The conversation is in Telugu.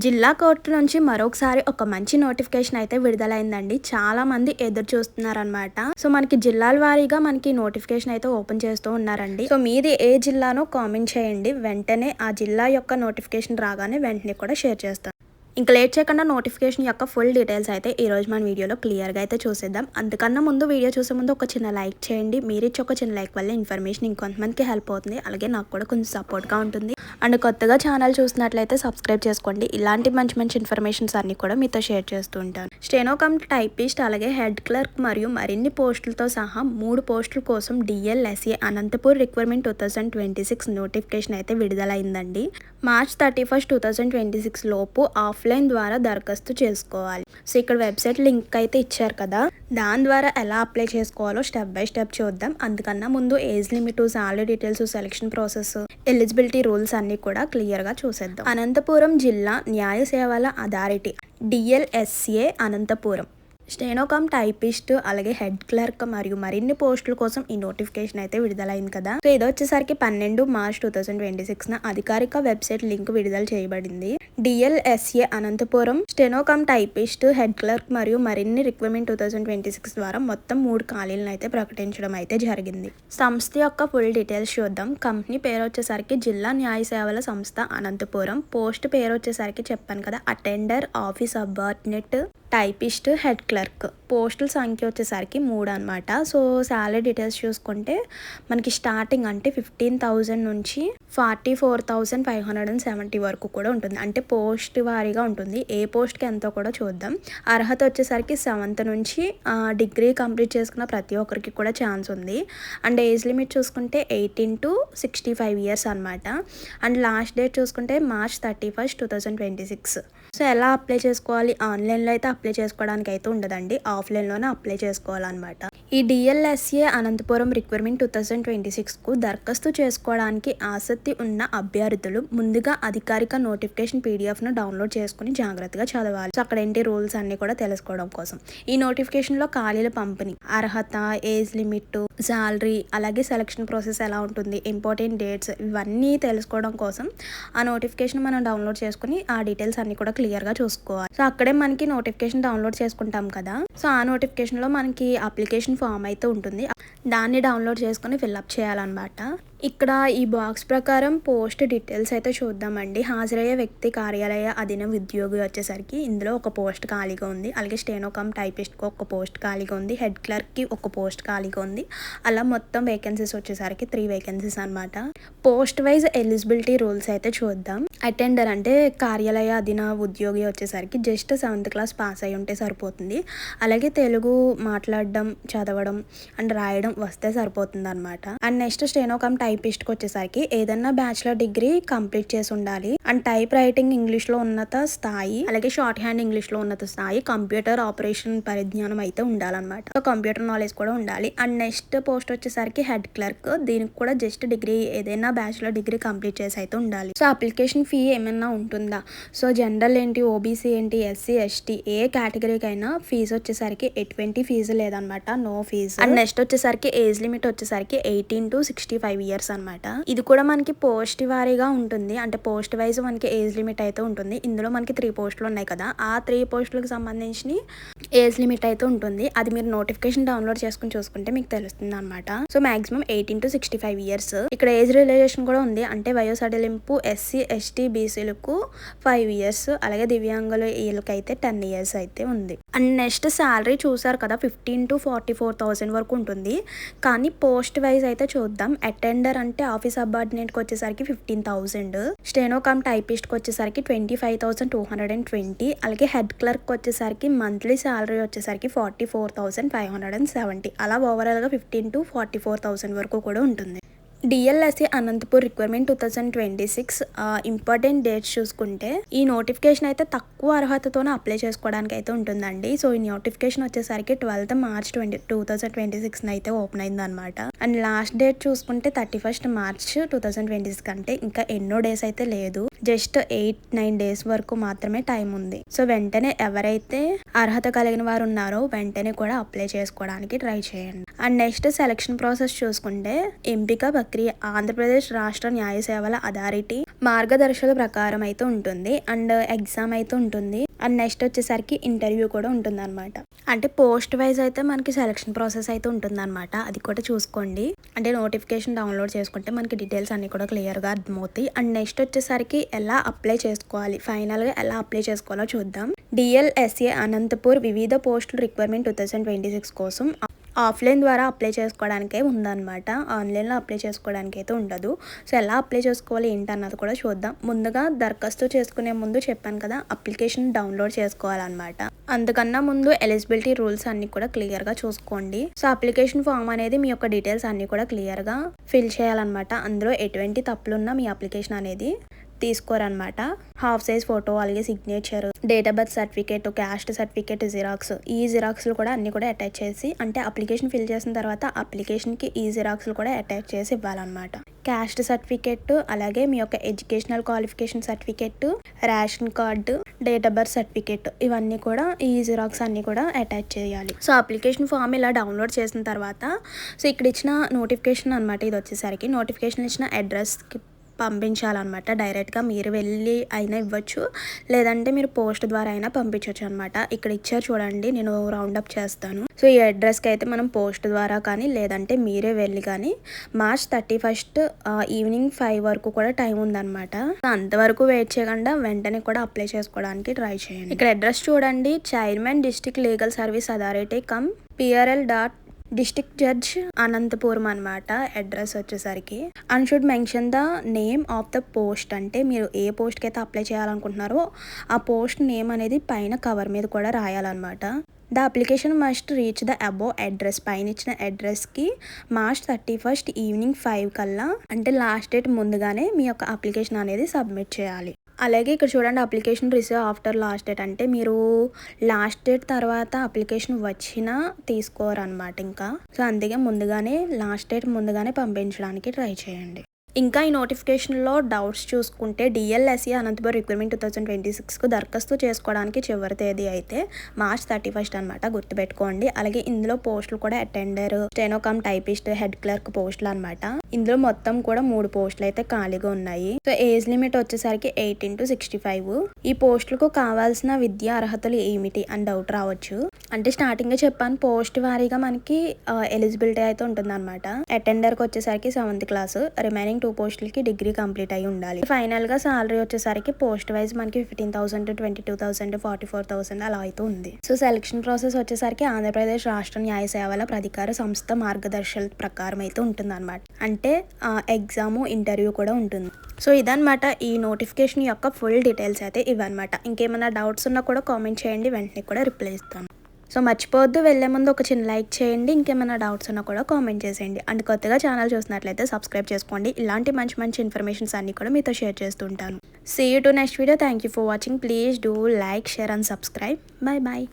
జిల్లా కోర్టు నుంచి మరొకసారి ఒక మంచి నోటిఫికేషన్ అయితే విడుదలైందండి. చాలా మంది ఎదురు చూస్తున్నారనమాట. సో మనకి జిల్లాల వారీగా మనకి నోటిఫికేషన్ అయితే ఓపెన్ చేస్తూ ఉన్నారండి. సో మీది ఏ జిల్లానో కామెంట్ చేయండి. వెంటనే ఆ జిల్లా యొక్క నోటిఫికేషన్ రాగానే వెంటనే కూడా షేర్ చేస్తాను. ఇంకా లేట్ చేయకుండా నోటిఫికేషన్ యొక్క ఫుల్ డీటెయిల్స్ అయితే ఈ రోజు మన వీడియోలో క్లియర్గా అయితే చూసేద్దాం. అందుకన్నా ముందు వీడియో చూసే ముందు ఒక చిన్న లైక్ చేయండి. మీరు ఇచ్చే ఒక చిన్న లైక్ వల్ల ఇన్ఫర్మేషన్ ఇంకొంతమందికి హెల్ప్ అవుతుంది. అలాగే నాకు కూడా కొంచెం సపోర్ట్గా ఉంటుంది. అండ్ కొత్తగా ఛానల్ చూసినట్లయితే సబ్స్క్రైబ్ చేసుకోండి. ఇలాంటి మంచి మంచి ఇన్ఫర్మేషన్స్ అన్ని కూడా మీతో షేర్ చేస్తూ ఉంటాను. స్టెనో కమ్ టైపిస్ట్ అలాగే హెడ్ క్లర్క్ మరియు మరిన్ని పోస్టులతో సహా 3 పోస్టుల కోసం డిఎల్ఎస్ఏ అనంతపూర్ రిక్వైర్మెంట్ 2026 నోటిఫికేషన్ అయితే విడుదలైందండి. మార్చ్ 31, 2026 లోపు ఆఫ్లైన్ ద్వారా దరఖాస్తు చేసుకోవాలి. సో ఇక్కడ వెబ్సైట్ లింక్ అయితే ఇచ్చారు కదా, దాని ద్వారా ఎలా అప్లై చేసుకోవాలో స్టెప్ బై స్టెప్ చూద్దాం. అందుకన్నా ముందు age limit, salary details, selection process, eligibility rules అన్ని కూడా క్లియర్గా చూసేద్దాం. అనంతపురం జిల్లా న్యాయ సేవల authority DLSA Anantapuram steno cum typist అలాగే హెడ్ క్లర్క్ మరియు మరిన్ని పోస్టుల కోసం ఈ నోటిఫికేషన్ అయితే విడుదలైంది కదా. సో ఇది వచ్చేసరికి 12 మార్చ్ 2026 అధికారిక వెబ్సైట్ లింక్ విడుదల చేయబడింది. DLSA Anantapuram steno cum typist head clerk మరియు మరిన్ని రిక్వైర్మెంట్ 2026 ద్వారా మొత్తం 3 ఖాళీలను అయితే ప్రకటించడం అయితే జరిగింది. సంస్థ యొక్క ఫుల్ డీటెయిల్స్ చూద్దాం. కంపెనీ పేరు వచ్చేసరికి జిల్లా న్యాయ సేవల సంస్థ అనంతపురం. పోస్ట్ పేరు వచ్చేసరికి చెప్పాను కదా, attender, office subordinate, typist, head clerk. పోస్టుల సంఖ్య వచ్చేసరికి 3 అనమాట. సో శాలరీ డీటెయిల్స్ చూసుకుంటే మనకి స్టార్టింగ్ అంటే 15,000 నుంచి 44,570 వరకు కూడా ఉంటుంది. అంటే పోస్ట్ వారీగా ఉంటుంది. ఏ పోస్ట్కి ఎంతో కూడా చూద్దాం. అర్హత వచ్చేసరికి 7th నుంచి డిగ్రీ కంప్లీట్ చేసుకున్న ప్రతి ఒక్కరికి కూడా ఛాన్స్ ఉంది. అండ్ ఏజ్ లిమిట్ చూసుకుంటే 18 to 65 years అనమాట. అండ్ లాస్ట్ డేట్ చూసుకుంటే మార్చ్ 31, 2026. సో ఎలా అప్లై చేసుకోవాలి? ఆన్లైన్లో అయితే అప్లై చేసుకోవడానికి అయితే ఉండదండి, ఆఫ్లైన్లోనే అప్లై చేసుకోవాలన్నమాట. ఈ డిఎల్ఎస్ఏ అనంతపురం రిక్వైర్మెంట్ 2026కు దరఖాస్తు చేసుకోవడానికి ఆసక్తి ఉన్న అభ్యర్థులు ముందుగా అధికారిక నోటిఫికేషన్ పీడిఎఫ్ను డౌన్లోడ్ చేసుకుని జాగ్రత్తగా చదవాలి. సో అక్కడ ఏంటి రూల్స్ అన్ని కూడా తెలుసుకోవడం కోసం ఈ నోటిఫికేషన్లో ఖాళీల పంపిణీ, అర్హత, ఏజ్ లిమిట్, శాలరీ అలాగే సెలక్షన్ ప్రాసెస్ ఎలా ఉంటుంది, ఇంపార్టెంట్ డేట్స్, ఇవన్నీ తెలుసుకోవడం కోసం ఆ నోటిఫికేషన్ మనం డౌన్లోడ్ చేసుకుని ఆ డీటెయిల్స్ అన్ని కూడా క్లియర్గా చూసుకోవాలి. సో అక్కడే మనకి నోటిఫికేషన్ డౌన్లోడ్ చేసుకుంటాం కదా, సో ఆ నోటిఫికేషన్లో మనకి అప్లికేషన్ ఫామ్ అయితే ఉంటుంది. దాన్ని డౌన్లోడ్ చేసుకుని ఫిల్అప్ చేయాలన్నమాట. ఇక్కడ ఈ బాక్స్ ప్రకారం పోస్ట్ డీటెయిల్స్ అయితే చూద్దామండి. హాజరయ్యే వ్యక్తి కార్యాలయ అధీన ఉద్యోగి వచ్చేసరికి ఇందులో ఒక పోస్ట్ ఖాళీగా ఉంది. అలాగే స్టెనో కమ్ టైపిస్ట్కి ఒక పోస్ట్ ఖాళీగా ఉంది. హెడ్ క్లర్క్కి ఒక పోస్ట్ ఖాళీగా ఉంది. అలా మొత్తం వేకెన్సీస్ వచ్చేసరికి 3 వేకెన్సీస్ అనమాట. పోస్ట్ వైజ్ ఎలిజిబిలిటీ రూల్స్ అయితే చూద్దాం. అటెండర్ అంటే కార్యాలయ అధీన ఉద్యోగి వచ్చేసరికి జస్ట్ 7th క్లాస్ పాస్ అయి ఉంటే సరిపోతుంది. అలాగే తెలుగు మాట్లాడడం, చదవడం అండ్ రాయడం వస్తే సరిపోతుంది అనమాట. అండ్ నెక్స్ట్ స్టెనో కమ్ టైపిస్ట్కి వచ్చేసరికి ఏదన్నా బ్యాచిలర్ డిగ్రీ కంప్లీట్ చేసి ఉండాలి. అండ్ టైప్ రైటింగ్ ఇంగ్లీష్లో ఉన్నత స్థాయి, అలాగే షార్ట్ హ్యాండ్ ఇంగ్లీష్లో ఉన్నత స్థాయి, కంప్యూటర్ ఆపరేషన్ పరిజ్ఞానం అయితే ఉండాలన్నమాట. సో కంప్యూటర్ నాలెడ్జ్ కూడా ఉండాలి. అండ్ నెక్స్ట్ పోస్ట్ వచ్చేసరికి హెడ్ క్లర్క్. దీనికి కూడా జస్ట్ డిగ్రీ, ఏదైనా బ్యాచిలర్ డిగ్రీ కంప్లీట్ చేసి అయితే ఉండాలి. సో అప్లికేషన్ ఫీ ఏమైనా ఉంటుందా? సో జనరల్ ఏంటి, ఓబీసీ ఏంటి, ఎస్సీ, ఎస్టీ ఏ కేటగిరీకి అయినా ఫీజు వచ్చేసరికి ఎటువంటి ఫీజు లేదనమాట, నో ఫీజు. అండ్ నెక్స్ట్ వచ్చేసరికి ఏజ్ లిమిట్ వచ్చేసరికి 18 to 65 years అనమాట. ఇది కూడా మనకి పోస్ట్ వారీగా ఉంటుంది. అంటే పోస్ట్ వైజ్ మనకి ఏజ్ లిమిట్ అయితే ఉంటుంది. ఇందులో మనకి 3 పోస్టులు ఉన్నాయి కదా, ఆ 3 పోస్టులకు సంబంధించి ఏజ్ లిమిట్ అయితే ఉంటుంది. అది మీరు నోటిఫికేషన్ డౌన్లోడ్ చేసుకుని చూసుకుంటే మీకు తెలుస్తుంది అనమాట. So maximum 18 to 65 years. ఇక్కడ ఏజ్ రిలేషన్ కూడా ఉంది. అంటే వయో సడలింపు ఎస్సీ, ఎస్టీ, బీసీలకు 5 years, అలాగే దివ్యాంగులు వీళ్ళకైతే 10 years అయితే ఉంది. అండ్ నెక్స్ట్ శాలరీ చూసారు కదా, 15 to 44,000 వరకు ఉంటుంది. కానీ పోస్ట్ వైజ్ అయితే చూద్దాం. అటెండర్ అంటే ఆఫీస్ సబార్డినేట్కి వచ్చేసరికి 15,000, స్టెనో కమ్ టైపిస్ట్కి వచ్చేసరికి 25,220, అలాగే హెడ్ క్లర్క్ వచ్చేసరికి మంత్లీ శాలరీ వచ్చేసరికి 44,570. అలా ఓవరాల్గా 15 to 44,000 వరకు కూడా ఉంటుంది. DLSA Anantapur requirement 2026 important dates చూసుకుంటే ఈ నోటిఫికేషన్ అయితే తక్కువ అర్హతతోనే అప్లై చేసుకోవడానికి అయితే ఉంటుందండి. సో ఈ నోటిఫికేషన్ వచ్చేసరికి 12th మార్చ్ 2026 అయితే ఓపెన్ అయింది అనమాట. అండ్ లాస్ట్ డేట్ చూసుకుంటే 31st మార్చ్ 2026. అంటే ఇంకా ఎన్నో డేస్ అయితే లేదు, జస్ట్ 8-9 days వరకు మాత్రమే టైం ఉంది. సో వెంటనే ఎవరైతే అర్హత కలిగిన వారు ఉన్నారో వెంటనే కూడా అప్లై చేసుకోవడానికి ట్రై చేయండి. అండ్ నెక్స్ట్ సెలక్షన్ ప్రాసెస్ చూసుకుంటే ఎంపిక ప్రక్రియ 2023 ఆంధ్రప్రదేశ్ రాష్ట్ర న్యాయ సేవల అథారిటీ మార్గదర్శకాల ప్రకారం అయితే ఉంటుంది. అండ్ ఎగ్జామ్ అయితే ఉంటుంది. అండ్ నెక్స్ట్ వచ్చేసరికి ఇంటర్వ్యూ కూడా ఉంటుంది అనమాట. అంటే పోస్ట్ వైజ్ అయితే మనకి సెలక్షన్ ప్రాసెస్ అయితే ఉంటుంది అనమాట. అది కూడా చూసుకోండి. అంటే నోటిఫికేషన్ డౌన్లోడ్ చేసుకుంటే మనకి డీటెయిల్స్ అన్ని కూడా క్లియర్గా అర్థమవుతాయి. అండ్ నెక్స్ట్ వచ్చేసరికి ఎలా అప్లై చేసుకోవాలి, ఫైనల్గా ఎలా అప్లై చేసుకోవాలో చూద్దాం. DLSA అనంతపూర్ వివిధ పోస్టుల రిక్వైర్మెంట్ 2026 కోసం ఆఫ్లైన్ ద్వారా అప్లై చేసుకోవడానికే ఉందన్నమాట. ఆన్లైన్లో అప్లై చేసుకోవడానికి అయితే ఉండదు. సో ఎలా అప్లై చేసుకోవాలి ఏంటన్నది కూడా చూద్దాం. ముందుగా దరఖాస్తు చేసుకునే ముందు చెప్పాను కదా, అప్లికేషన్ డౌన్లోడ్ చేసుకోవాలన్నమాట. అందుకన్నా ముందు ఎలిజిబిలిటీ రూల్స్ అన్ని కూడా క్లియర్గా చూసుకోండి. సో అప్లికేషన్ ఫామ్ అనేది మీ యొక్క డీటెయిల్స్ అన్ని కూడా క్లియర్గా ఫిల్ చేయాలన్నమాట. అందులో ఎటువంటి తప్పులున్నా మీ అప్లికేషన్ అనేది తీసుకోరనమాట. హాఫ్ సైజ్ ఫోటో, అలాగే signature, date of birth certificate, caste certificate, xerox, ఈ జిరాక్స్లు కూడా అన్ని కూడా అటాచ్ చేసి, అంటే అప్లికేషన్ ఫిల్ చేసిన తర్వాత అప్లికేషన్కి ఈ జిరాక్స్లు కూడా అటాచ్ చేసి ఇవ్వాలన్నమాట. క్యాస్ట్ సర్టిఫికేట్, అలాగే మీ యొక్క educational qualification certificate, ration card, date of birth certificate, ఇవన్నీ కూడా ఈ జిరాక్స్ అన్ని కూడా అటాచ్ చేయాలి. సో అప్లికేషన్ ఫామ్ ఇలా డౌన్లోడ్ చేసిన తర్వాత సో ఇక్కడ ఇచ్చిన నోటిఫికేషన్ అనమాట. ఇది వచ్చేసరికి నోటిఫికేషన్ ఇచ్చిన అడ్రస్కి పంపించాలన్నమాట. డైరెక్ట్గా మీరు వెళ్ళి అయినా ఇవ్వచ్చు, లేదంటే మీరు పోస్ట్ ద్వారా అయినా పంపించవచ్చు అనమాట. ఇక్కడ ఇచ్చారు చూడండి, నేను రౌండప్ చేస్తాను. సో ఈ అడ్రస్కి అయితే మనం పోస్ట్ ద్వారా కానీ లేదంటే మీరే వెళ్ళి కానీ March 31 ఈవినింగ్ 5 వరకు కూడా టైం ఉందన్నమాట. అంతవరకు వెయిట్ చేయకుండా వెంటనే కూడా అప్లై చేసుకోవడానికి ట్రై చేయండి. ఇక్కడ అడ్రస్ చూడండి, chairman district legal service authority cum PRL district judge Anantapuram అనమాట అడ్రస్ వచ్చేసరికి. And should mention the name of the post, అంటే మీరు ఏ పోస్ట్కి అయితే అప్లై చేయాలనుకుంటున్నారో ఆ పోస్ట్ నేమ్ అనేది పైన కవర్ మీద కూడా రాయాలన్నమాట. The application must reach the above address, పైన ఇచ్చిన అడ్రస్కి March 31 ఈవినింగ్ 5 కల్లా, అంటే లాస్ట్ డేట్ ముందుగానే మీ యొక్క అప్లికేషన్ అనేది సబ్మిట్ చేయాలి. అలాగే ఇక్కడ చూడండి, application receive after last date, అంటే మీరు లాస్ట్ డేట్ తర్వాత అప్లికేషన్ వచ్చినా తీసుకోరనమాట ఇంకా. సో అందుకే ముందుగానే లాస్ట్ డేట్ ముందుగానే పంపించడానికి ట్రై చేయండి. ఇంకా ఈ నోటిఫికేషన్లో డౌట్స్ చూసుకుంటే DLSA అనంతపురం రిక్వైర్మెంట్ 2026కు దరఖాస్తు చేసుకోవడానికి చివరి తేదీ అయితే March 31 అనమాట, గుర్తుపెట్టుకోండి. అలాగే ఇందులో పోస్టులు కూడా అటెండర్, స్టెనోకామ్ టైపిస్ట్, హెడ్ క్లర్క్ పోస్టులు అనమాట. ఇందులో మొత్తం కూడా 3 పోస్టులు అయితే ఖాళీగా ఉన్నాయి. సో ఏజ్ లిమిట్ వచ్చేసరికి 18 to 65. ఈ పోస్టులకు కావాల్సిన విద్యా అర్హతలు ఏమిటి అని డౌట్ రావచ్చు. అంటే స్టార్టింగ్ గా చెప్పాను, పోస్ట్ వారీగా మనకి ఎలిజిబిలిటీ అయితే ఉంటుంది అనమాట. అటెండర్కి వచ్చేసరికి 7th క్లాస్, రిమైనింగ్ 2 పోస్టులకి డిగ్రీ కంప్లీట్ అయి ఉండాలి. ఫైనల్ గా సాలరీ వచ్చేసరికి పోస్ట్ వైజ్ మనకి 15,000, 22,000, 44,000 అలా అయితే ఉంది. సో సెలక్షన్ ప్రాసెస్ వచ్చేసరికి ఆంధ్రప్రదేశ్ రాష్ట్ర న్యాయ సేవల ప్రాధికార సంస్థ మార్గదర్శకాల ప్రకారం అయితే ఉంటుంది అనమాట. అంటే ఎగ్జామ్, ఇంటర్వ్యూ కూడా ఉంటుంది. సో ఇదనమాట ఈ నోటిఫికేషన్ యొక్క ఫుల్ డీటెయిల్స్ అయితే ఇవన్నమాట. ఇంకేమైనా డౌట్స్ ఉన్నా కూడా కామెంట్ చేయండి, వెంటనే కూడా రిప్లై ఇస్తాను. సో మర్చిపోవద్దు, వెళ్ళే ముందు ఒక చిన్న లైక్ చేయండి. ఇంకేమైనా డౌట్స్ ఉన్నా కూడా కామెంట్ చేసేయండి. అండ్ కొత్తగా ఛానల్ చూసినట్లయితే సబ్స్క్రైబ్ చేసుకోండి. ఇలాంటి మంచి మంచి ఇన్ఫర్మేషన్స్ అన్ని కూడా మీతో షేర్ చేస్తుంటాను. See you to next video. Thank you for watching. Please do like, share and subscribe. Bye bye.